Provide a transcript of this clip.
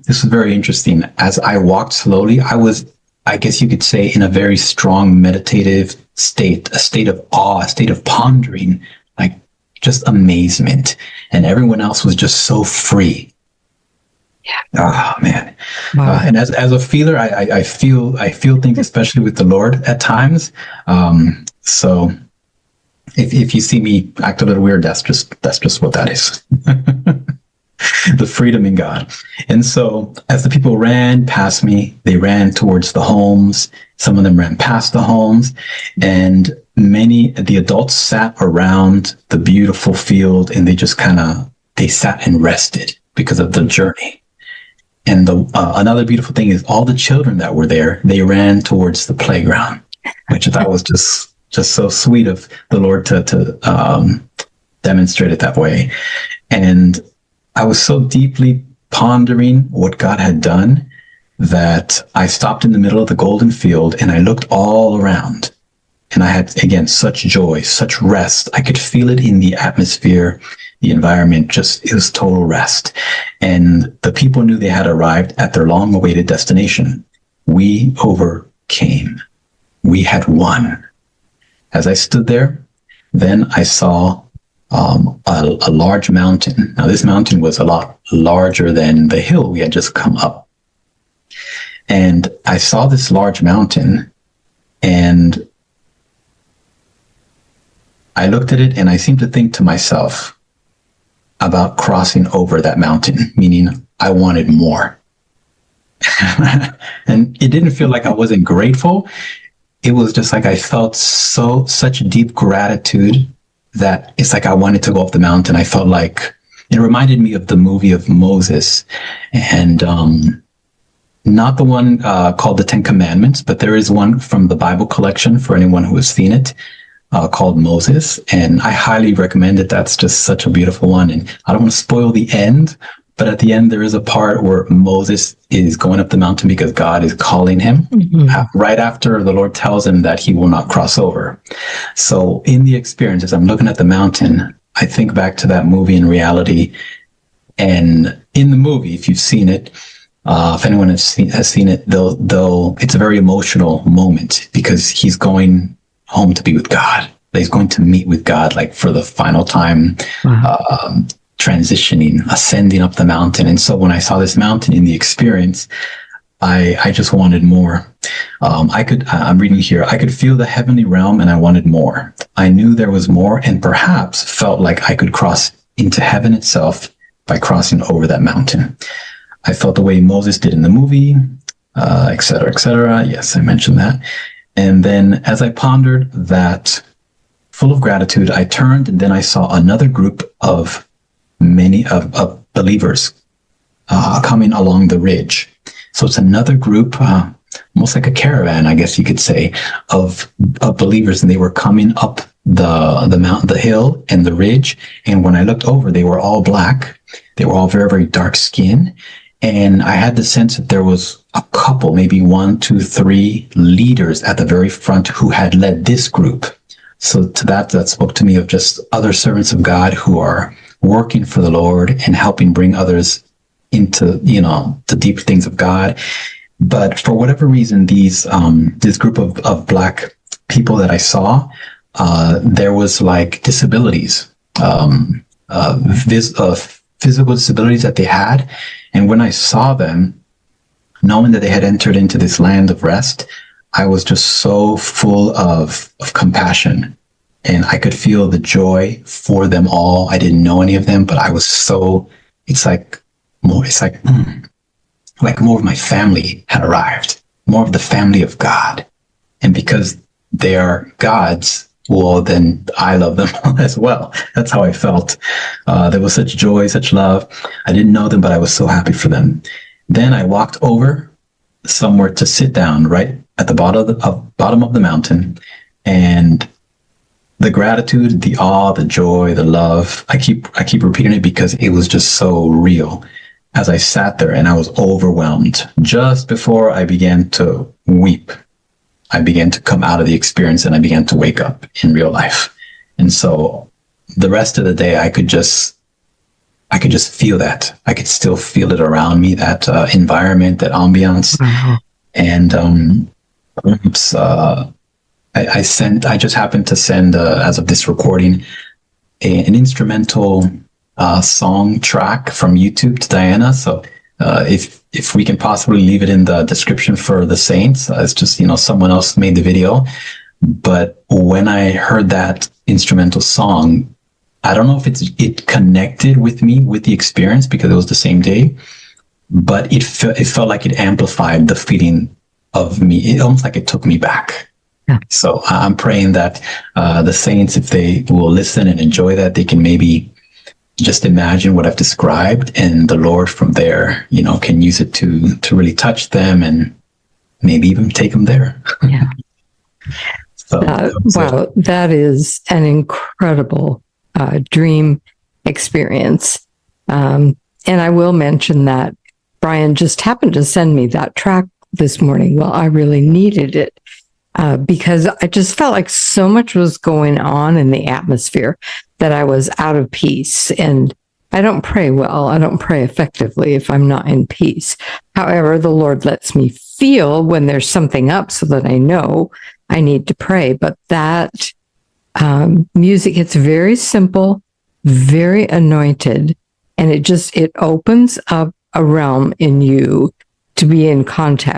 this was very interesting. As I walked slowly, I was, I guess you could say, in a very strong meditative state, a state of awe, a state of pondering, like just amazement. And everyone else was just so free. Oh man. Wow. And as a feeler, I feel things, especially with the Lord at times. So if you see me act a little weird, that's just what that is. The freedom in God. And so as the people ran past me, they ran towards the homes. Some of them ran past the homes, and the adults sat around the beautiful field, and they just they sat and rested because of the journey. And another beautiful thing is all the children that were there, they ran towards the playground, which I thought was just so sweet of the Lord to demonstrate it that way. And I was so deeply pondering what God had done that I stopped in the middle of the golden field and I looked all around. And I had, again, such joy, such rest. I could feel it in the atmosphere, the environment, it was total rest. And the people knew they had arrived at their long-awaited destination. We overcame. We had won. As I stood there, then I saw a large mountain. Now, this mountain was a lot larger than the hill we had just come up. And I saw this large mountain, and I looked at it, and I seemed to think to myself about crossing over that mountain, meaning I wanted more. And it didn't feel like I wasn't grateful. It was just like I felt such deep gratitude that it's like I wanted to go up the mountain. I felt like it reminded me of the movie of Moses, and not the one called the Ten Commandments, but there is one from the Bible collection for anyone who has seen it, called Moses. And I highly recommend it. That's just such a beautiful one. And I don't want to spoil the end, but at the end, there is a part where Moses is going up the mountain because God is calling him, right after the Lord tells him that he will not cross over. So in the experience, as I'm looking at the mountain, I think back to that movie in reality. And in the movie, if you've seen it, if anyone has seen it, though it's a very emotional moment because he's going home to be with God. He's going to meet with God, like for the final time. Wow. Transitioning, ascending up the mountain. And so when I saw this mountain in the experience, I just wanted more. I'm reading here, I could feel the heavenly realm and I wanted more. I knew there was more and perhaps felt like I could cross into heaven itself by crossing over that mountain. I felt the way Moses did in the movie, et cetera, et cetera. Yes, I mentioned that. And then as I pondered that, full of gratitude, I turned and then I saw another group of many of believers coming along the ridge. So it's another group, almost like a caravan, I guess you could say, of believers, and they were coming up the mountain, the hill, and the ridge. And when I looked over, they were all black. They were all very, very dark skin, and I had the sense that there was a couple, maybe 1, 2, 3 leaders at the very front who had led this group. So to that spoke to me of just other servants of God who are working for the Lord and helping bring others into, the deep things of God. But for whatever reason, this group of black people that I saw, there was like disabilities, physical disabilities that they had. And when I saw them, knowing that they had entered into this land of rest, I was just so full of compassion. And I could feel the joy for them all. I didn't know any of them, but I was like more of my family had arrived, more of the family of God. And because they are God's, well, then I love them as well. That's how I felt. There was such joy, such love. I didn't know them, but I was so happy for them. Then I walked over somewhere to sit down right at the bottom of the mountain, and the gratitude, the awe, the joy, the love, I keep repeating it because it was just so real. As I sat there and I was overwhelmed, just before I began to weep, I began to come out of the experience and I began to wake up in real life. And so the rest of the day, I could just I could just feel that. I could still feel it around me, that environment, that ambiance. Wow. And perhaps, I just happened to send, as of this recording, an instrumental song track from YouTube to Diana. So if we can possibly leave it in the description for the Saints, it's just, someone else made the video. But when I heard that instrumental song, I don't know if it connected with me with the experience because it was the same day, but it felt like it amplified the feeling of me. It almost like it took me back. Yeah. So I'm praying that the Saints, if they will listen and enjoy that, they can maybe just imagine what I've described, and the Lord from there, can use it to really touch them and maybe even take them there. Yeah. So, wow, that is an incredible dream experience. And I will mention that Brian just happened to send me that track this morning. Well, I really needed it because I just felt like so much was going on in the atmosphere that I was out of peace. And I don't pray well. I don't pray effectively if I'm not in peace. However, the Lord lets me feel when there's something up so that I know I need to pray. But that music, it's very simple, very anointed, and it opens up a realm in you to be in contact